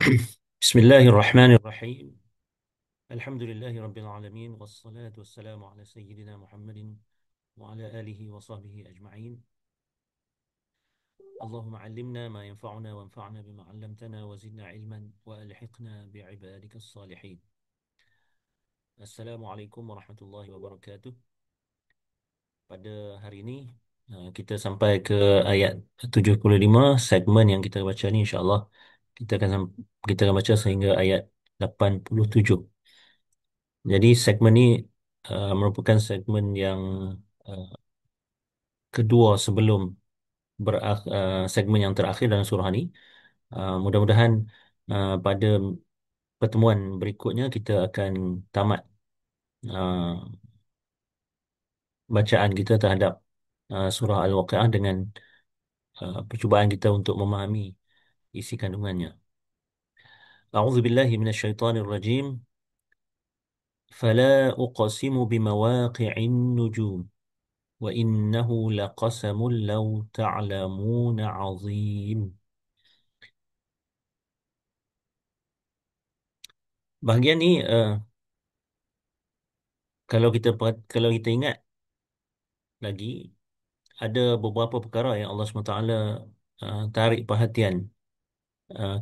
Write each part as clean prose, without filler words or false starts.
بسم الله الرحمن الرحيم. الحمد لله رب العالمين، والصلاة والسلام على سيدنا محمد وعلى آله وصحبه أجمعين. اللهم علمنا ما ينفعنا وانفعنا بما علمتنا وزدنا علما وألحقنا بعبادك الصالحين. Assalamualaikum warahmatullahi wabarakatuh. Pada hari ini kita sampai ke ayat 75 segmen yang kita baca ni, insya-Allah kita akan baca sehingga ayat 87. Jadi segmen ni merupakan segmen yang uh, kedua sebelum segmen yang terakhir dalam surah ni. Mudah-mudahan pada pertemuan berikutnya kita akan tamat uh, bacaan kita terhadap surah Al-Waqiah dengan percubaan kita untuk memahami isi kandungannya. A'udzu billahi minasyaitonir rajim. Fala uqsimu bimawaqi'in nujum. وإنه لقسم لو تعلمون عظيم. Bahagian ni kalau kita ingat lagi, ada beberapa perkara yang Allah SWT tarik perhatian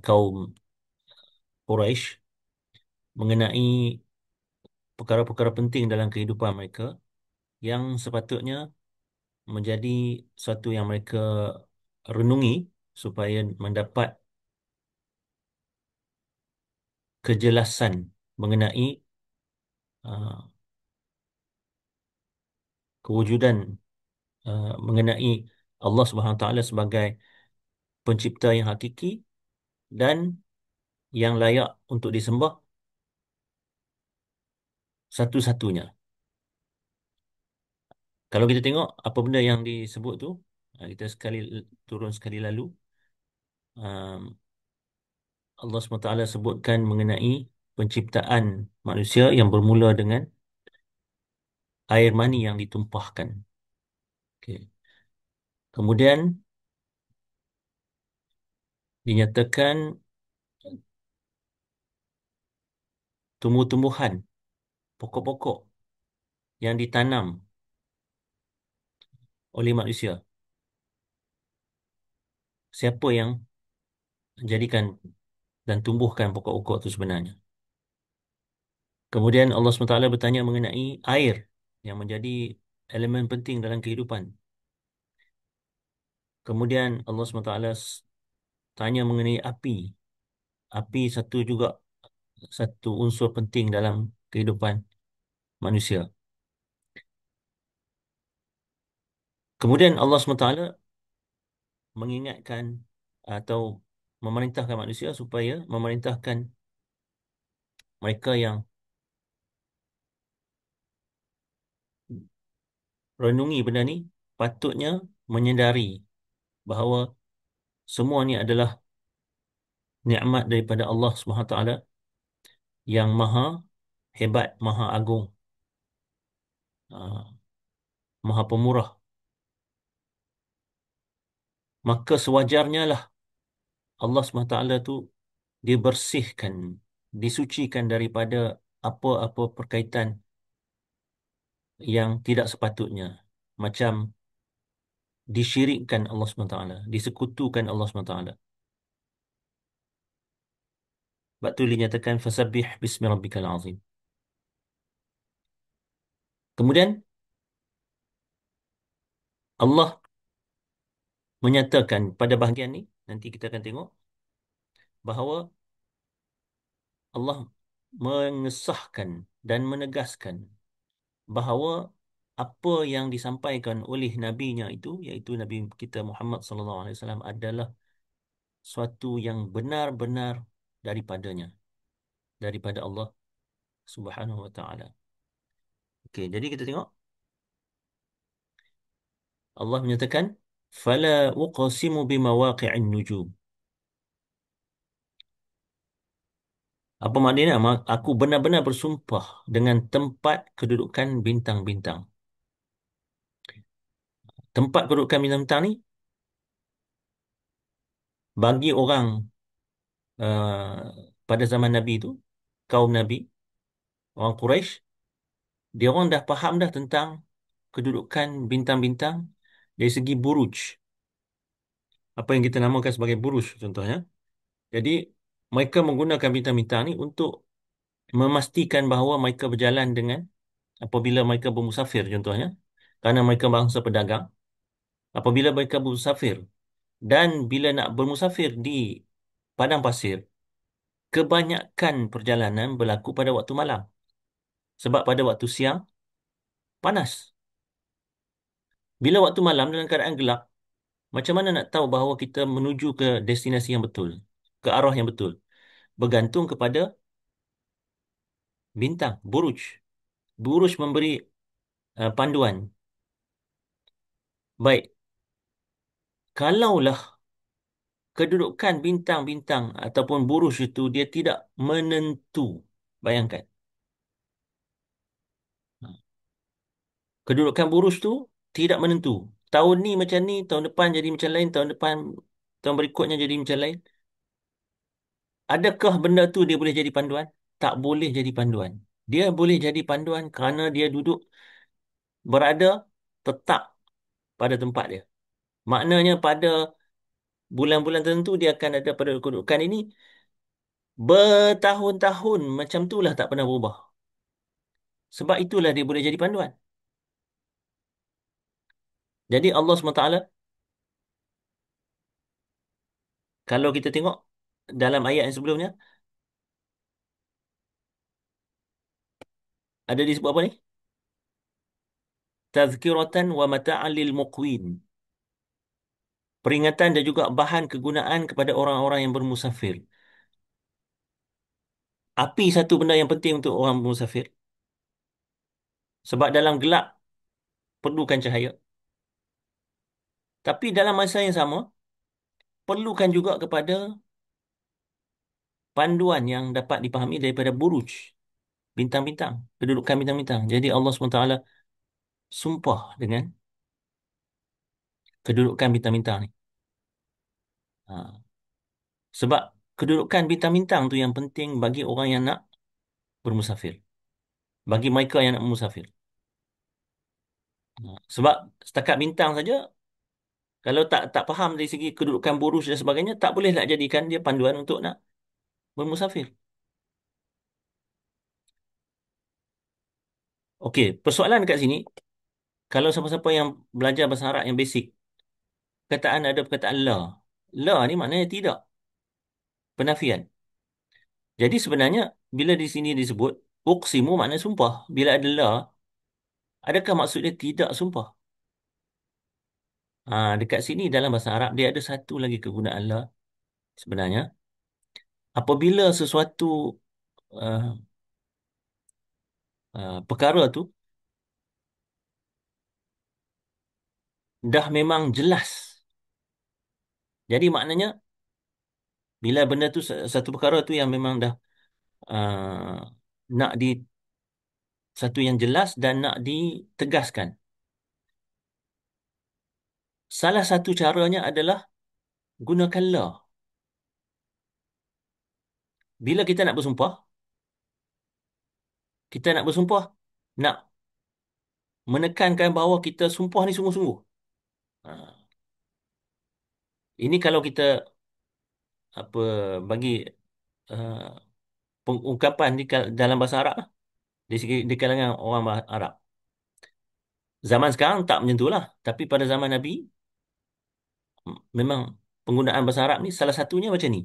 kaum Quraisy mengenai perkara-perkara penting dalam kehidupan mereka yang sepatutnya menjadi satu yang mereka renungi supaya mendapat kejelasan mengenai uh, kewujudan mengenai Allah Subhanahu Wa Taala sebagai pencipta yang hakiki dan yang layak untuk disembah satu-satunya. Kalau kita tengok apa benda yang disebut tu, kita turun sekali lalu, um, Allah SWT sebutkan mengenai penciptaan manusia yang bermula dengan air mani yang ditumpahkan. Okey. Kemudian dinyatakan tumbuh-tumbuhan, pokok-pokok yang ditanam oleh manusia. Siapa yang jadikan dan tumbuhkan pokok-pokok itu sebenarnya? Kemudian Allah SWT bertanya mengenai air yang menjadi elemen penting dalam kehidupan. Kemudian Allah SWT tanya mengenai api. Api satu unsur penting dalam kehidupan manusia. Kemudian Allah SWT mengingatkan atau memerintahkan manusia supaya memerintahkan mereka yang renungi benda ni patutnya menyedari bahawa semua ni adalah nikmat daripada Allah SWT yang maha hebat, maha agung, ah, maha pemurah. Maka sewajarnya lah Allah SWT tu dibersihkan, disucikan daripada apa-apa perkaitan yang tidak sepatutnya. Macam disyirikkan Allah SWT, disekutukan Allah SWT. Sebab tu dinyatakan fasabbih bismi rabbikal azim. Kemudian Allah menyatakan pada bahagian ni, nanti kita akan tengok bahawa Allah mengesahkan dan menegaskan bahawa apa yang disampaikan oleh nabinya itu, iaitu Nabi kita Muhammad SAW, adalah suatu yang benar-benar daripadanya, daripada Allah Subhanahu Wa Taala. Okey, jadi kita tengok Allah menyatakan fala uqsimu bimawaqi'in nujum. Apa maknanya? Aku benar-benar bersumpah dengan tempat kedudukan bintang-bintang. Tempat kedudukan bintang-bintang ni bagi orang pada zaman Nabi itu, kaum Nabi, orang Quraisy, dia orang dah faham dah tentang kedudukan bintang-bintang dari segi buruj. Apa yang kita namakan sebagai buruj contohnya. Jadi mereka menggunakan bintang-bintang ni untuk memastikan bahawa mereka berjalan dengan apabila mereka bermusafir contohnya. Kerana mereka bangsa pedagang. Apabila mereka bermusafir dan bila nak bermusafir di padang pasir, kebanyakan perjalanan berlaku pada waktu malam. Sebab pada waktu siang, panas. Bila waktu malam dalam keadaan gelap, macam mana nak tahu bahawa kita menuju ke destinasi yang betul, ke arah yang betul? Bergantung kepada bintang, buruj. Buruj memberi panduan. Baik, kalaulah kedudukan bintang-bintang ataupun buruj itu dia tidak menentu. Bayangkan. Kedudukan buruj tu tidak menentu. Tahun ni macam ni, tahun depan jadi macam lain, tahun depan, tahun berikutnya jadi macam lain. Adakah benda tu dia boleh jadi panduan? Tak boleh jadi panduan. Dia boleh jadi panduan kerana dia duduk berada tetap pada tempat dia. Maknanya pada bulan-bulan tertentu dia akan ada pada kedudukan ini bertahun-tahun macam itulah tak pernah berubah. Sebab itulah dia boleh jadi panduan. Jadi Allah SWT, kalau kita tengok dalam ayat yang sebelumnya, ada disebut apa ni? Tazkiratan wa mata'an lil muqwin. Peringatan dan juga bahan kegunaan kepada orang-orang yang bermusafir. Api satu benda yang penting untuk orang bermusafir. Sebab dalam gelap perlukan cahaya. Tapi dalam masa yang sama, perlukan juga kepada panduan yang dapat dipahami daripada buruj, bintang-bintang, kedudukan bintang-bintang. Jadi Allah SWT sumpah dengan kedudukan bintang-bintang ni. Ha. Sebab kedudukan bintang-bintang tu yang penting bagi orang yang nak bermusafir. Bagi mereka yang nak bermusafir. Ha. Sebab setakat bintang saja, kalau tak faham dari segi kedudukan buruj dan sebagainya, tak boleh nak jadikan dia panduan untuk nak bermusafir. Okey, persoalan dekat sini, kalau siapa-siapa yang belajar bahasa Arab yang basic, ada perkataan la. La ni maknanya tidak, penafian. Jadi sebenarnya bila di sini disebut uqsimu maknanya sumpah. Bila ada la, adakah maksud dia tidak sumpah? Dekat sini dalam bahasa Arab dia ada satu lagi kegunaan la sebenarnya. Apabila sesuatu uh, perkara tu dah memang jelas. Jadi maknanya bila benda tu satu perkara tu yang memang dah uh, nak di satu yang jelas dan nak ditegaskan. Salah satu caranya adalah gunakan la. Bila kita nak bersumpah, nak menekankan bahawa kita sumpah ni sungguh-sungguh. Ha. Ini kalau kita apa bagi uh, pengungkapan dalam bahasa Arab lah, di kalangan orang Arab. Zaman sekarang tak macam tu lah. Tapi pada zaman Nabi, memang penggunaan bahasa Arab ni salah satunya macam ni.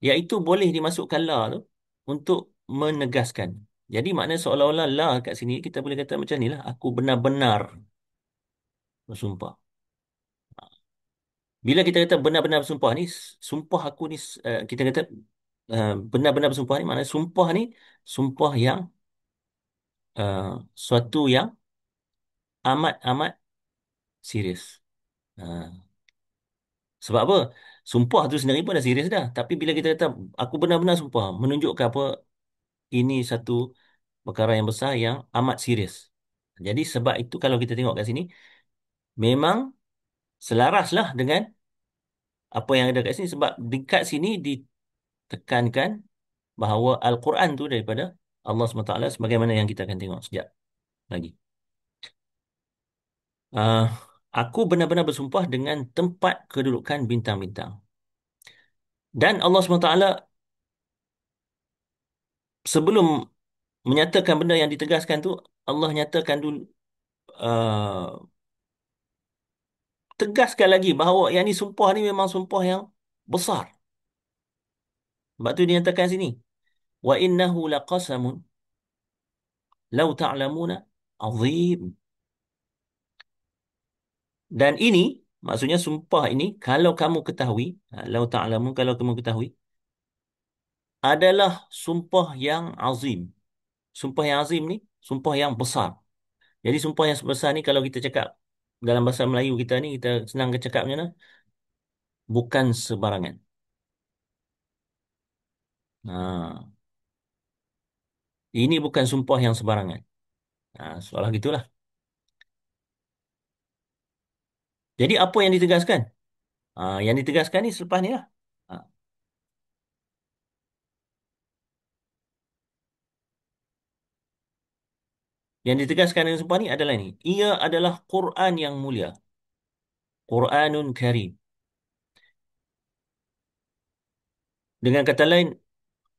Iaitu boleh dimasukkan la tu untuk menegaskan. Jadi maknanya seolah-olah la kat sini kita boleh kata macam ni lah. Aku benar-benar bersumpah. Bila kita kata benar-benar bersumpah ni, sumpah aku ni, kita kata benar-benar bersumpah ni, maknanya sumpah ni, sumpah yang suatu yang amat-amat serius. Uh, sebab apa? Sumpah tu sendiri pun dah serius dah. Tapi bila kita kata aku benar-benar sumpah, menunjukkan apa ini satu perkara yang besar yang amat serius. Jadi sebab itu kalau kita tengok kat sini, memang selaraslah dengan apa yang ada kat sini sebab dekat sini tekankan bahawa Al-Quran tu daripada Allah SWT, sebagaimana yang kita akan tengok sekejap lagi. Ah, aku benar-benar bersumpah dengan tempat kedudukan bintang-bintang. Dan Allah SWT sebelum menyatakan benda yang ditegaskan tu, Allah nyatakan dulu, ah, tegaskan lagi bahawa yang ni sumpah ni memang sumpah yang besar. Sebab tu dinyatakan sini, wa innahu laqasamun law ta'lamuna azim. Dan ini maksudnya sumpah ini kalau kamu ketahui, law ta'lamun, kalau kamu ketahui, adalah sumpah yang azim. Sumpah yang azim ni sumpah yang besar. Jadi sumpah yang sebesar ni kalau kita cakap dalam bahasa Melayu kita ni, kita senang cakap macam mana? Bukan sebarangan. Ha, ini bukan sumpah yang sebarangan. Soalah gitulah. Jadi apa yang ditegaskan? Yang ditegaskan ni selepas ni lah. Ha, yang ditegaskan dengan sumpah ni adalah ini. Ia adalah Quran yang mulia. Quranun Karim. Dengan kata lain,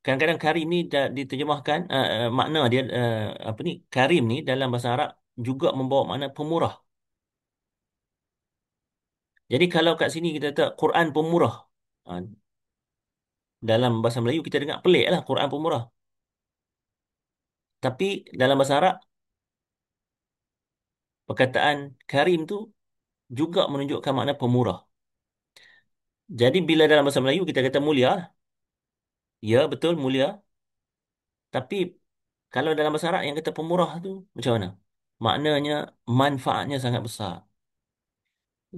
kadang-kadang Karim ni diterjemahkan, makna dia, apa ni? Karim ni dalam bahasa Arab juga membawa makna pemurah. Jadi kalau kat sini kita kata Quran pemurah, ha, dalam bahasa Melayu kita dengar pelik lah Quran pemurah. Tapi dalam bahasa Arab, perkataan Karim tu juga menunjukkan makna pemurah. Jadi bila dalam bahasa Melayu kita kata mulia, ya betul mulia. Tapi kalau dalam bahasa Arab yang kata pemurah tu macam mana? Maknanya manfaatnya sangat besar.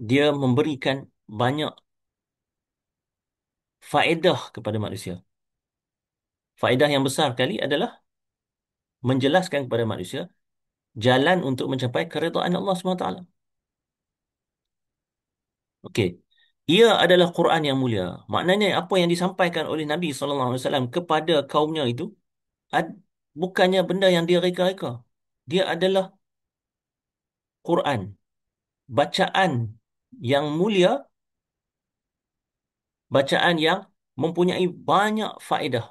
Dia memberikan banyak faedah kepada manusia. Faedah yang besar kali adalah menjelaskan kepada manusia jalan untuk mencapai keredaan Allah SWT. Okey. Ia adalah Quran yang mulia. Maknanya apa yang disampaikan oleh Nabi SAW kepada kaumnya itu ad- bukannya benda yang dia reka-reka. Dia adalah Quran. Bacaan yang mulia, bacaan yang mempunyai banyak faedah.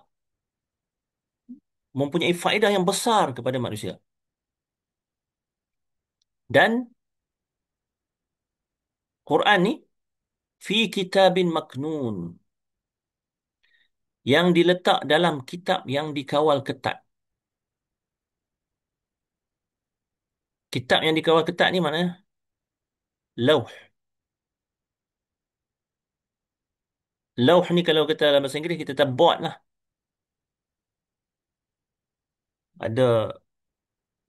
Mempunyai faedah yang besar kepada manusia. Dan Quran ni fi kitabin maknun, yang diletak dalam kitab yang dikawal ketat. Kitab yang dikawal ketat ni maknanya lauh. Lauh ni kalau kata dalam bahasa Inggeris kita kata board lah. Ada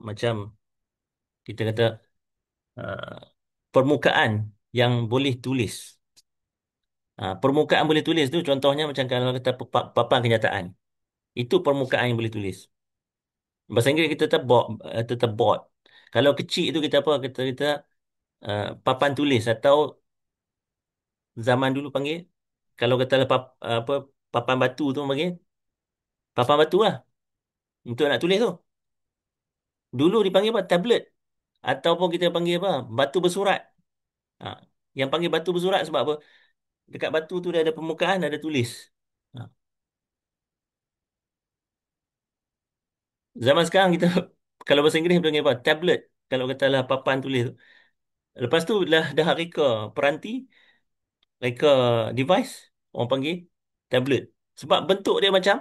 macam kita kata uh, permukaan yang boleh tulis. Permukaan boleh tulis tu contohnya macam kalau kata papan kenyataan. Itu permukaan yang boleh tulis. Bahasa Inggeris kita tetap board, tetap board. Kalau kecil tu kita apa? Kita papan tulis, atau zaman dulu panggil, kalau kata apa, papan batu tu panggil papan batu lah untuk nak tulis tu. Dulu dipanggil apa? Tablet, ataupun kita panggil apa? Batu bersurat. Ha. Yang panggil batu bersurat sebab apa? Dekat batu tu dia ada permukaan, ada tulis. Ha. Zaman sekarang kita kalau bahasa Inggeris dia panggil apa? Tablet. Kalau katalah papan tulis tu. Lepas tu dah reka peranti, reka device, orang panggil tablet. Sebab bentuk dia macam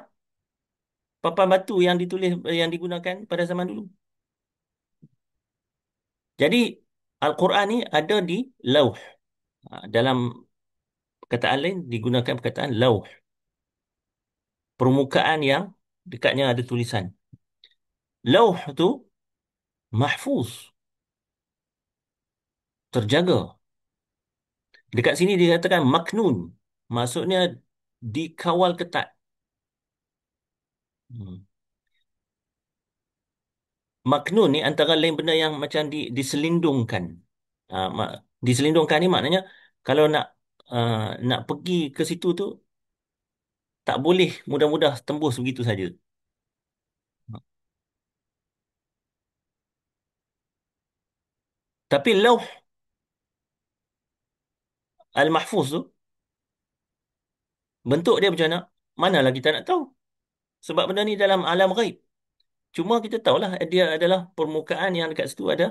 papan batu yang ditulis, yang digunakan pada zaman dulu. Jadi Al-Quran ni ada di lauh. Dalam perkataan lain digunakan perkataan lauh. Permukaan yang dekatnya ada tulisan. Lauh tu mahfuz, terjaga. Dekat sini dikatakan maknun. Maksudnya dikawal ketat. Hmm. Maknun ni antara lain benda yang macam diselindungkan. Diselindungkan ni maknanya kalau nak, uh, nak pergi ke situ tu, Tak boleh mudah-mudah tembus begitu saja. Tapi lauh al-mahfuz tu, bentuk dia macam mana? Manalah kita nak tahu. Sebab benda ni dalam alam ghaib. Cuma kita tahulah dia adalah permukaan yang dekat situ ada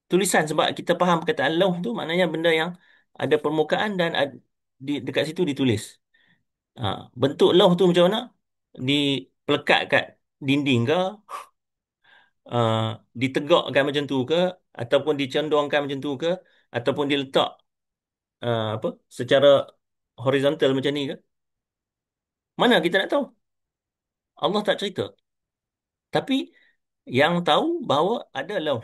tulisan. Sebab kita faham perkataan lauh tu maknanya benda yang ada permukaan dan dekat situ ditulis. Ha, bentuk lauh tu macam mana? Dipelekat kat dinding ke? uh, Ditegakkan macam tu ke, ataupun dicondongkan macam tu ke, ataupun diletak apa secara horizontal macam ni ke? Mana kita nak tahu? Allah tak cerita. Tapi yang tahu bahawa ada lauh.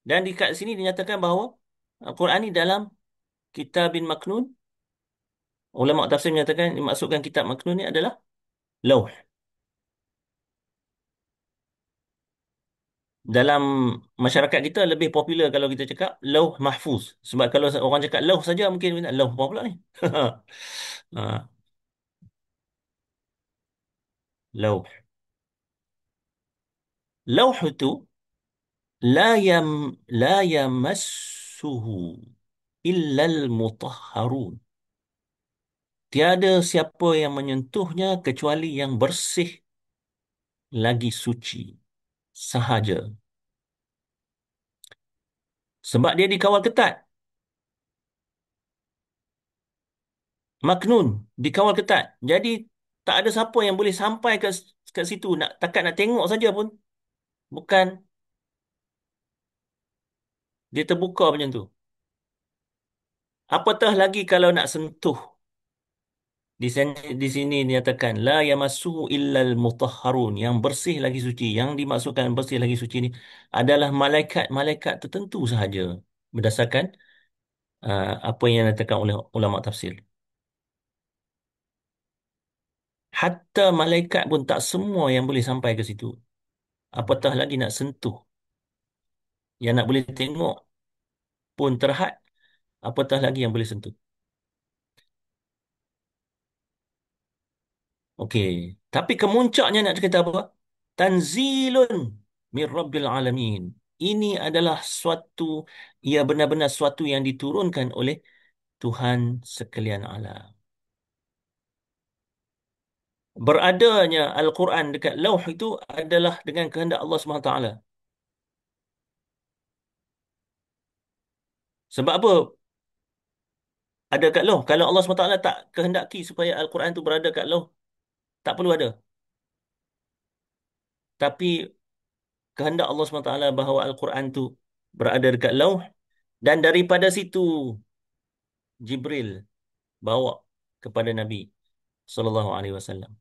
Dan di kat sini dinyatakan bahawa Al-Quran ni dalam kitabin maknun. Ulama tafsir menyatakan dimaksudkan kitab maknun ni adalah lauh. Dalam masyarakat kita lebih popular kalau kita cakap lauh mahfuz. Sebab kalau orang cakap lauh saja mungkin lauh apa pula ni? Ha, lauh. Lauh itu la yamassuhu illal mutahharun. Tiada siapa yang menyentuhnya kecuali yang bersih lagi suci sahaja. Sebab dia dikawal ketat. Maknun dikawal ketat. Jadi tak ada siapa yang boleh sampai ke situ, nak takat nak tengok saja pun bukan dia terbuka macam tu. Apatah lagi kalau nak sentuh. Di sini dinyatakan la yamassuhu illal mutahharun, yang bersih lagi suci. Yang dimaksudkan bersih lagi suci ni adalah malaikat-malaikat tertentu sahaja berdasarkan apa yang dinyatakan oleh ulama tafsir. Hatta malaikat pun tak semua yang boleh sampai ke situ. Apatah lagi nak sentuh. Yang nak boleh tengok pun terhad. Apatah lagi yang boleh sentuh. Okey. Tapi kemuncaknya nak cerita apa? Tanzilun min Rabbil Alamin. Ini adalah ia benar-benar suatu yang diturunkan oleh Tuhan sekalian alam. Beradanya Al-Quran dekat lauh itu adalah dengan kehendak Allah SWT. Sebab apa ada kat lauh? Kalau Allah SWT tak kehendaki supaya Al-Quran itu berada kat lauh, tak perlu ada. Tapi kehendak Allah SWT bahawa Al-Quran itu berada dekat lauh, dan daripada situ Jibril bawa kepada Nabi SAW.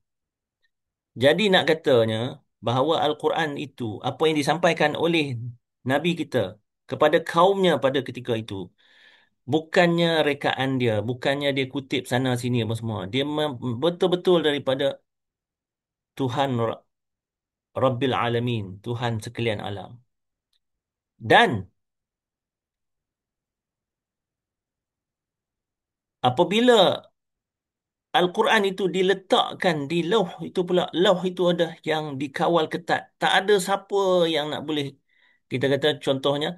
Jadi nak katanya bahawa Al-Quran itu apa yang disampaikan oleh Nabi kita kepada kaumnya pada ketika itu, bukannya rekaan dia, bukannya dia kutip sana sini apa semua. Dia betul-betul daripada Tuhan Rabbil Alamin, Tuhan sekalian alam. Dan apabila Al-Quran itu diletakkan di lauh itu pula, lauh itu ada yang dikawal ketat. Tak ada siapa yang nak boleh, kita kata contohnya,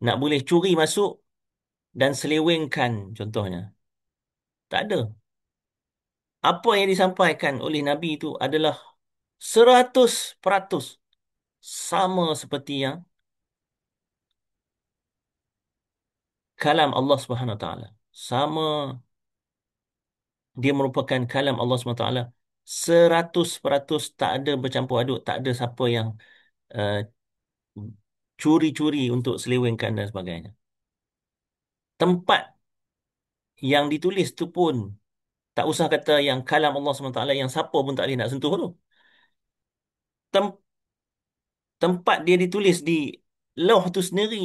nak boleh curi masuk dan selewengkan contohnya. Tak ada. Apa yang disampaikan oleh Nabi itu adalah 100% sama seperti yang kalam Allah Subhanahu Wa Taala. Sama, dia merupakan kalam Allah Subhanahu Wa Taala. 100% tak ada bercampur aduk, tak ada siapa yang uh, curi-curi untuk selewengkan dan sebagainya. Tempat yang ditulis tu pun tak usah kata yang kalam Allah SWT yang siapa pun tak boleh nak sentuh tu. Tem- Tempat dia ditulis di lauh tu sendiri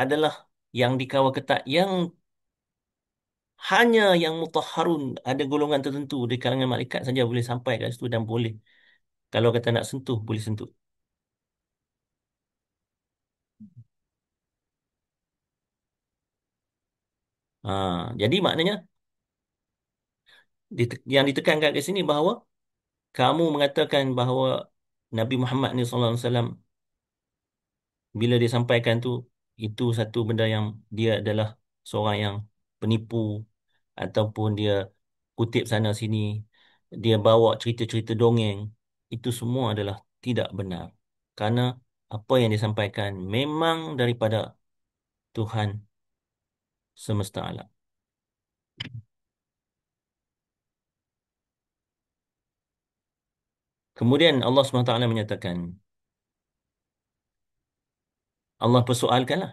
adalah yang dikawal ketat, yang hanya yang mutahharun, ada golongan tertentu di kalangan malaikat saja boleh sampai kat situ dan boleh, kalau kata nak sentuh boleh sentuh. Jadi maknanya Yang ditekankan kat sini bahawa kamu mengatakan bahawa Nabi Muhammad ni sallallahu alaihi wasallam bila dia sampaikan tu itu satu benda yang dia adalah seorang yang penipu ataupun dia kutip sana sini, dia bawa cerita-cerita dongeng, itu semua adalah tidak benar. Karena apa yang disampaikan memang daripada Tuhan semesta alam. Kemudian Allah SWT menyatakan, Allah persoalkanlah,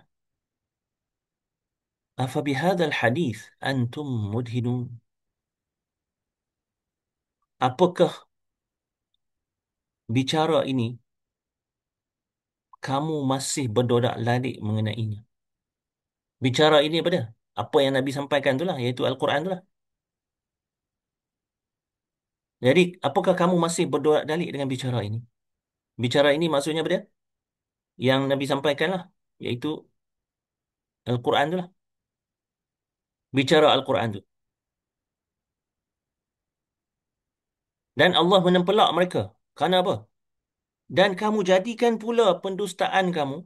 afa bihadzal hadis antum mudhinun? Apakah bicara ini kamu masih berdodak-lalik mengenainya? Bicara ini apa dia? Apa yang Nabi sampaikan itulah, iaitu Al-Quran itulah. Jadi, apakah kamu masih berdodak-dalik dengan bicara ini? Bicara ini maksudnya apa dia? Yang Nabi sampaikan lah, iaitu Al-Quran itulah. Bicara Al-Quran itu. Dan Allah menempelak mereka. Kerana apa? Dan kamu jadikan pula pendustaan kamu,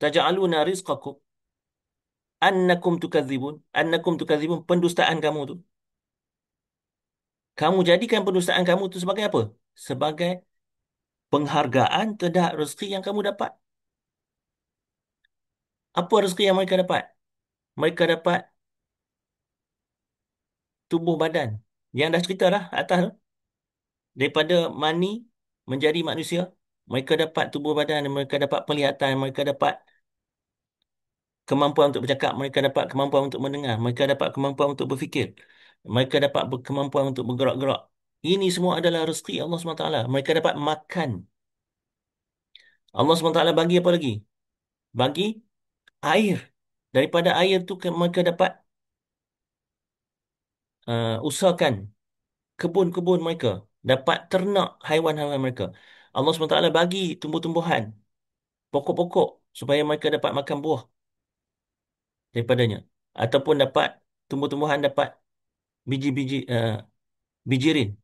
taj'aluna rizqakum annakum tukadzibun, pendustaan kamu tu. Kamu jadikan pendustaan kamu tu sebagai apa? Sebagai penghargaan terhadap rezeki yang kamu dapat. Apa rezeki yang mereka dapat? Mereka dapat tubuh badan. Yang dah cerita dah atas tu. Daripada mani menjadi manusia, mereka dapat tubuh badan, mereka dapat penglihatan, mereka dapat kemampuan untuk bercakap, mereka dapat kemampuan untuk mendengar, mereka dapat kemampuan untuk berfikir, mereka dapat kemampuan untuk bergerak-gerak. Ini semua adalah rezeki Allah SWT. Mereka dapat makan. Allah SWT bagi apa lagi? Bagi air. Daripada air tu mereka dapat usahakan kebun-kebun mereka, dapat ternak haiwan-haiwan mereka. Allah SWT bagi tumbuh-tumbuhan, pokok-pokok supaya mereka dapat makan buah daripadanya. Ataupun dapat tumbuh-tumbuhan dapat biji-biji bijirin.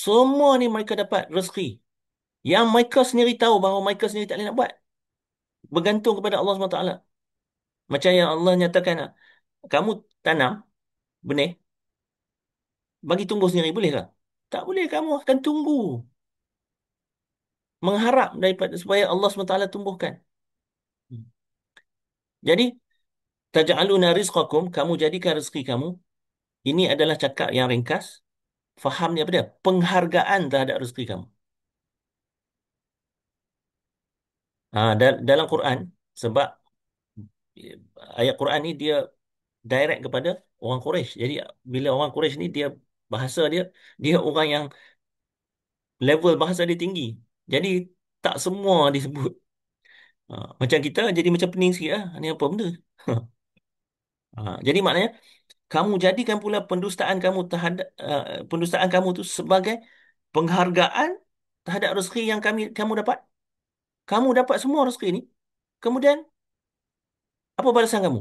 Semua ni mereka dapat rezeki. Yang mereka sendiri tahu bahawa mereka sendiri tak boleh nak buat. Bergantung kepada Allah SWT. Macam yang Allah nyatakan, kamu tanam benih, bagi tumbuh sendiri, bolehkah? Tak boleh, kamu akan tunggu. Mengharap daripada supaya Allah SWT tumbuhkan. Jadi, taj'aluna rizqakum, kamu jadikan rezeki kamu. Ini adalah cakap yang ringkas. Faham ni apa dia? Penghargaan terhadap rezeki kamu. Dalam Quran, sebab ayat Quran ni dia direct kepada orang Quraisy. Jadi bila orang Quraisy ni dia bahasa dia orang yang level bahasa dia tinggi. Jadi tak semua disebut. Macam kita jadi macam pening sikit lah. Ni apa benda? Jadi maknanya kamu jadikan pula pendustaan kamu terhadap pendustaan kamu tu sebagai penghargaan terhadap rezeki yang kamu dapat. Kamu dapat semua rezeki ni. Kemudian apa balasan kamu?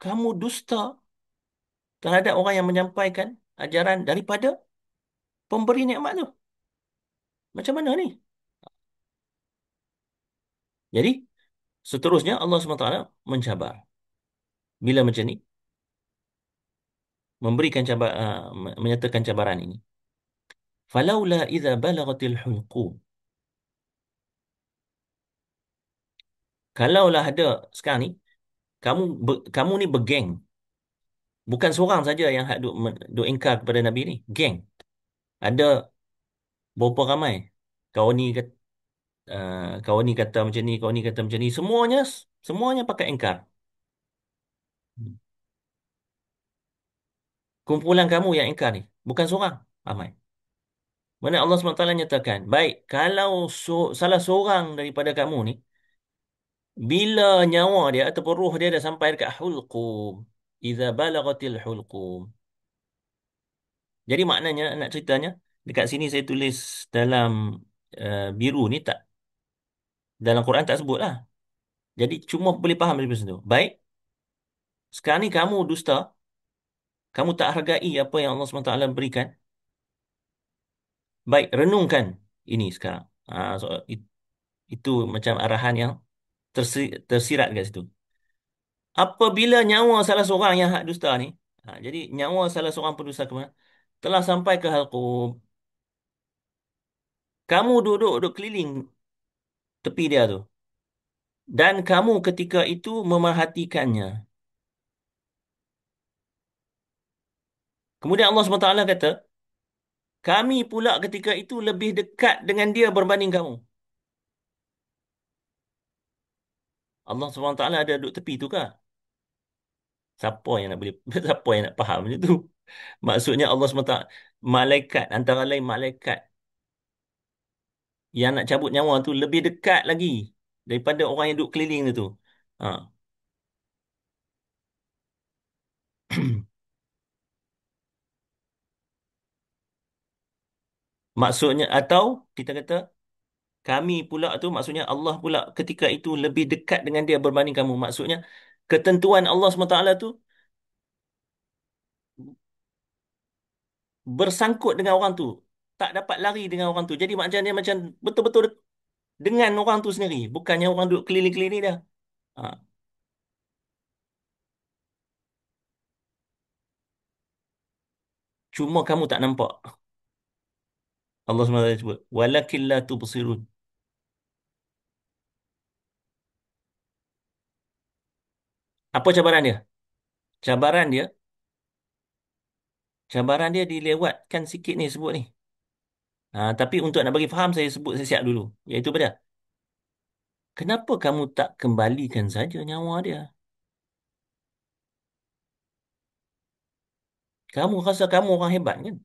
Kamu dusta terhadap orang yang menyampaikan ajaran daripada pemberi nikmat tu. Macam mana ni? Jadi, seterusnya Allah SWT mencabar. Bila macam ni, memberikan menyatakan cabaran ini. Falaula idza balagatil hulqum. Kalaulah ada sekarang ni, kamu ni bergeng. Bukan seorang saja yang hak duk ingkar kepada Nabi ni. Geng. Ada berapa ramai. Kau ni kata, kau ni kata macam ni, kau ni kata macam ni. Semuanya pakai ingkar. Kumpulan kamu yang ingkar ni. Bukan seorang. Ramai. Mana Allah SWT nyatakan, baik, kalau salah seorang daripada kamu ni, bila nyawa dia ataupun roh dia dah sampai dekat hulqum, iza balagatil hulqum. Jadi maknanya, nak ceritanya, dekat sini saya tulis dalam biru ni tak, dalam Quran tak sebut lah. Jadi cuma boleh faham dari situ. Baik, Sekarang ni kamu dusta, kamu tak hargai apa yang Allah SWT berikan. Baik, renungkan ini sekarang. Itu macam arahan yang tersirat kat situ. Apabila nyawa salah seorang yang hak dusta ni, jadi nyawa salah seorang pendusta kemana? Telah sampai ke halqum. Kamu duduk keliling tepi dia tu. Dan kamu ketika itu memerhatikannya. Kemudian Allah SWT kata, kami pula ketika itu lebih dekat dengan dia berbanding kamu. Allah SWT ada duduk tepi tu kah? Siapa yang nak boleh, siapa yang nak faham macam tu? Maksudnya Allah SWT, malaikat, antara lain malaikat yang nak cabut nyawa tu lebih dekat lagi daripada orang yang duduk keliling dia tu. Ha. Maksudnya, atau kita kata, kami pula tu, maksudnya Allah pula ketika itu lebih dekat dengan dia berbanding kamu. Maksudnya, ketentuan Allah SWT tu bersangkut dengan orang tu. Tak dapat lari dengan orang tu. Jadi macam dia macam betul-betul dengan orang tu sendiri. Bukannya orang duduk keliling-keliling dia. Ha. Cuma kamu tak nampak. Allah SWT sebut. Walakin la tubsirun. Apa cabaran dia? Cabaran dia, cabaran dia dilewatkan sikit ni sebut ni. Tapi untuk nak bagi faham saya sebut siap dulu. Iaitu pada, kenapa kamu tak kembalikan saja nyawa dia? Kamu rasa kamu orang hebat kan?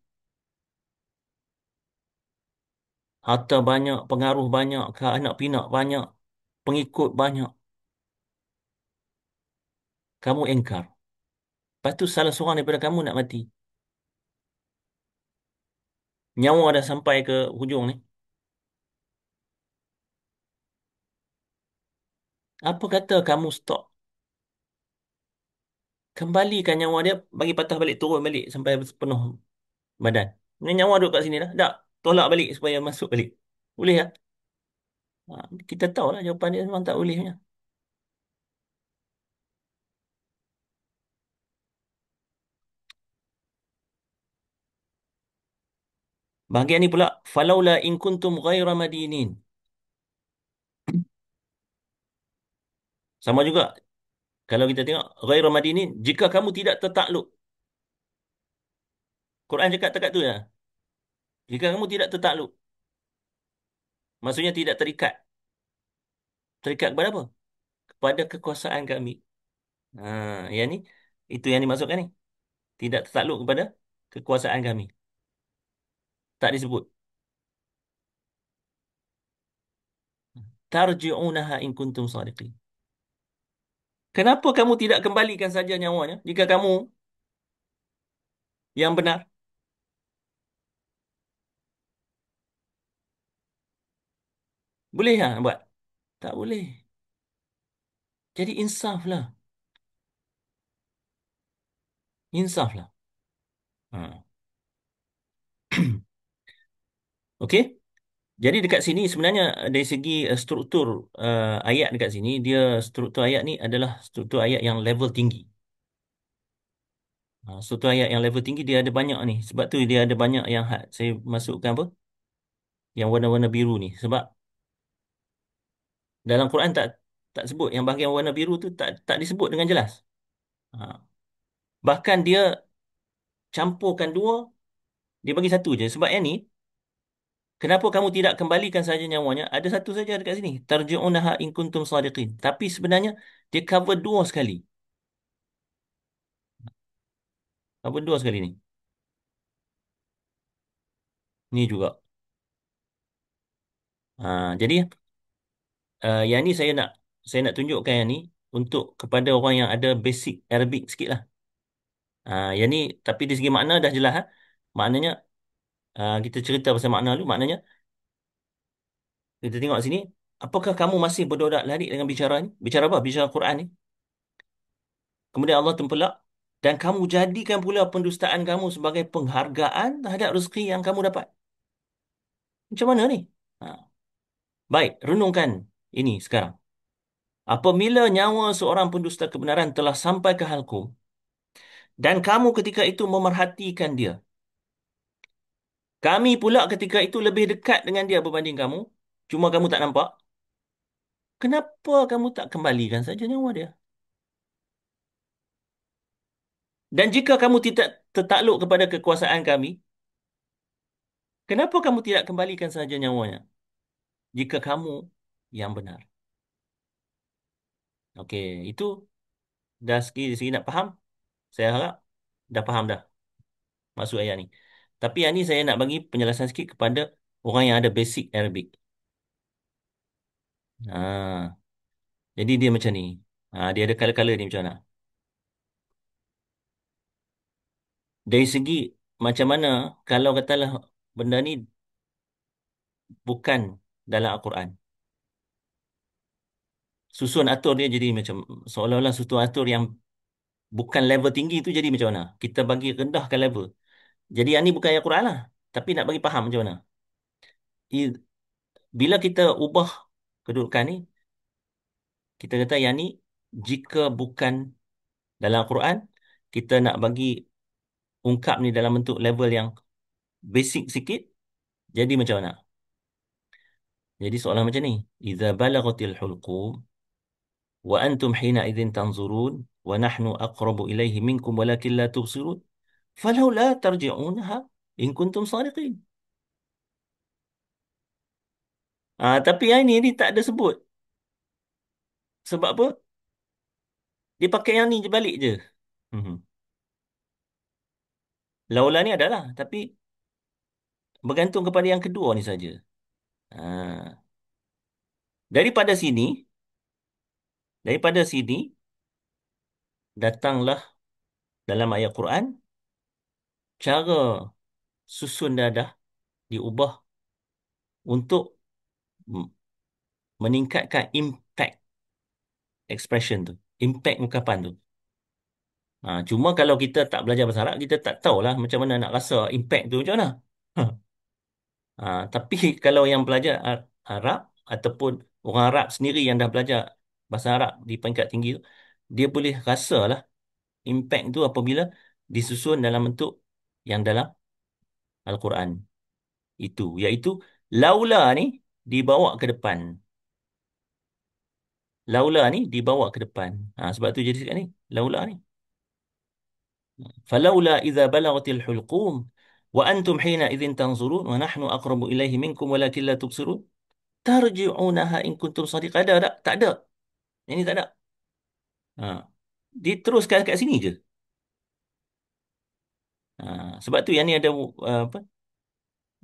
Harta banyak, pengaruh banyak, ke anak pinak banyak, pengikut banyak. Kamu engkar. Lepas tu salah seorang daripada kamu nak mati. Nyawa dah sampai ke hujung ni. Apa kata kamu stop? Kembalikan nyawa dia, bagi patah balik, turun balik sampai penuh badan. Ni nyawa duduk kat sini dah. Tak, tolak balik supaya masuk balik. Boleh tak? Ha, kita tahu lah jawapan dia memang tak boleh punya. Bahagian ni pula, falaula in kuntum ghaira madinin. Sama juga kalau kita tengok ghaira madinin, jika kamu tidak tertakluk. Quran cakap dekat tu ya. Jika kamu tidak tertakluk, maksudnya tidak terikat. Terikat kepada apa? Kepada kekuasaan kami. Ha, yang ni itu yang dimaksudkan ni. Tidak tertakluk kepada kekuasaan kami. Tak disebut. Tarji'unaha in kuntum sadiqin. Kenapa kamu tidak kembalikan saja nyawanya jika kamu yang benar? Boleh tak buat? Tak boleh. Jadi insaflah. Insaflah. Ha. Okey? Jadi dekat sini sebenarnya dari segi struktur ayat dekat sini, dia struktur ayat ni adalah struktur ayat yang level tinggi. Struktur ayat yang level tinggi dia ada banyak ni. Sebab tu dia ada banyak yang saya masukkan apa? Yang warna-warna biru ni. Sebab dalam Quran tak sebut yang bahagian warna biru tu tak disebut dengan jelas. Ha. Bahkan dia campurkan dua, dia bagi satu je. Sebab yang ni, kenapa kamu tidak kembalikan saja nyawanya? Ada satu saja dekat sini. Tarji'unaha in kuntum sadiqin. Tapi sebenarnya dia cover dua sekali. Cover dua sekali ni. Ni juga. Jadi yang ni saya nak tunjukkan yang ni untuk kepada orang yang ada basic Arabic sikit lah. Yang ni tapi di segi makna dah jelas. Maknanya kita cerita pasal makna dulu. Maknanya kita tengok sini. Apakah kamu masih berdaulat lari dengan bicara ni? Bicara apa? Bicara Quran ni. Kemudian Allah tempelak, dan kamu jadikan pula pendustaan kamu sebagai penghargaan terhadap rezeki yang kamu dapat. Macam mana ni? Ha. Baik, renungkan ini sekarang. Apabila nyawa seorang pendusta kebenaran telah sampai ke halkum, dan kamu ketika itu memerhatikan dia, kami pula ketika itu lebih dekat dengan dia berbanding kamu, cuma kamu tak nampak, kenapa kamu tak kembalikan saja nyawa dia? Dan jika kamu tidak tertakluk kepada kekuasaan kami, kenapa kamu tidak kembalikan saja nyawanya? Jika kamu yang benar. Okey, itu dah segi nak faham. Saya harap dah faham dah maksud ayat ni. Tapi yang ni saya nak bagi penjelasan sikit kepada orang yang ada basic Arabic. Ha, jadi dia macam ni. Dia ada kala-kala ni macam mana? Dari segi macam mana kalau katalah benda ni bukan dalam Al-Quran. Susun atur dia jadi macam seolah-olah susun atur yang bukan level tinggi tu jadi macam mana? Kita bagi rendahkan level. Jadi yang ni bukan ayat Quran lah. Tapi nak bagi faham macam mana? I- Bila kita ubah kedudukan ni, kita kata yang ni jika bukan dalam Al-Quran, kita nak bagi ungkap ni dalam bentuk level yang basic sikit, jadi macam mana? Jadi soalan macam ni. Iza balagatil hulqum wa antum hina idzin tanzurun wa nahnu aqrabu ilaihi minkum walakin la tubsirun. Falawla tarji'unha in kuntum sadiqin. Tapi yang ini dia tak ada sebut. Sebab apa? Dia pakai yang ni je balik je. Mhm. Laula ni adalah, tapi bergantung kepada yang kedua ni saja. Ah, daripada sini, daripada sini datanglah dalam ayat Quran cara susun dadah diubah untuk m- meningkatkan impact expression tu, impact ungkapan tu. Cuma kalau kita tak belajar bahasa Arab, kita tak tahulah macam mana nak rasa impact tu macam mana. Tapi kalau yang belajar Arab ataupun orang Arab sendiri yang dah belajar bahasa Arab di peringkat tinggi tu, dia boleh rasalah impact tu apabila disusun dalam bentuk yang dalam Al-Quran itu, iaitu laula ni dibawa ke depan. Laula ni dibawa ke depan. Sebab tu jadi sekat ni. Laula ni. Falaula idza balagatil hulqum wa antum hina idzin tanzurun wa nahnu aqrabu ilaihi minkum walakin la tubsirun. Tarji'unaha in kuntum sadiq. Ada tak? Tak ada. Yang ni tak ada. Ha. Diteruskan kat sini je. Ha. Sebab tu yang ni ada apa?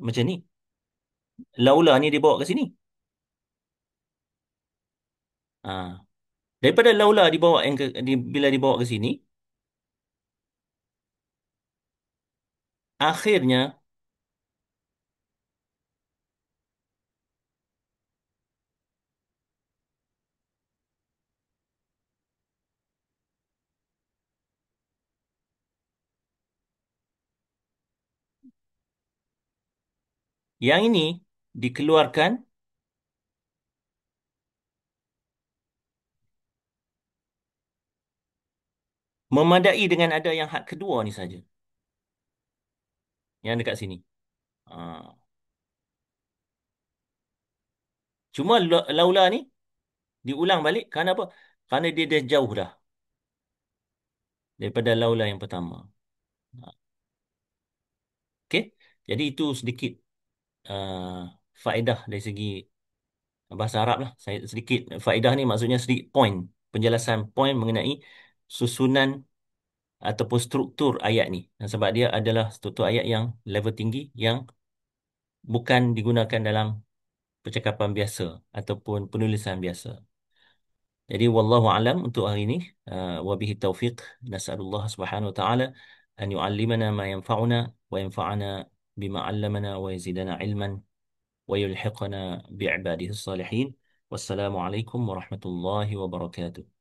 Macam ni. Laula ni dibawa ke sini. Ha. Daripada laula dibawa bila dibawa ke sini, akhirnya yang ini dikeluarkan memadai dengan ada yang had kedua ni saja. Yang dekat sini. Ha. Cuma laula ni diulang balik kerana apa? Kerana dia dah jauh dah daripada laula yang pertama. Ha. Okey. Jadi itu sedikit uh, faedah dari segi bahasa Arab lah. Saya sedikit faedah ni maksudnya sedikit point, penjelasan point mengenai susunan ataupun struktur ayat ni. Dan sebab dia adalah struktur ayat yang level tinggi yang bukan digunakan dalam percakapan biasa ataupun penulisan biasa. Jadi wallahu alam untuk hari ini. Wa bihi taufiq. Nas'alullah subhanahu wa ta'ala an yu'allimana ma yanfa'una wa yanfa'ana bima 'allamana wa yazidana ilman wa yulhiqana bi'ibadihi salihin. Wassalamu alaikum warahmatullahi wabarakatuh.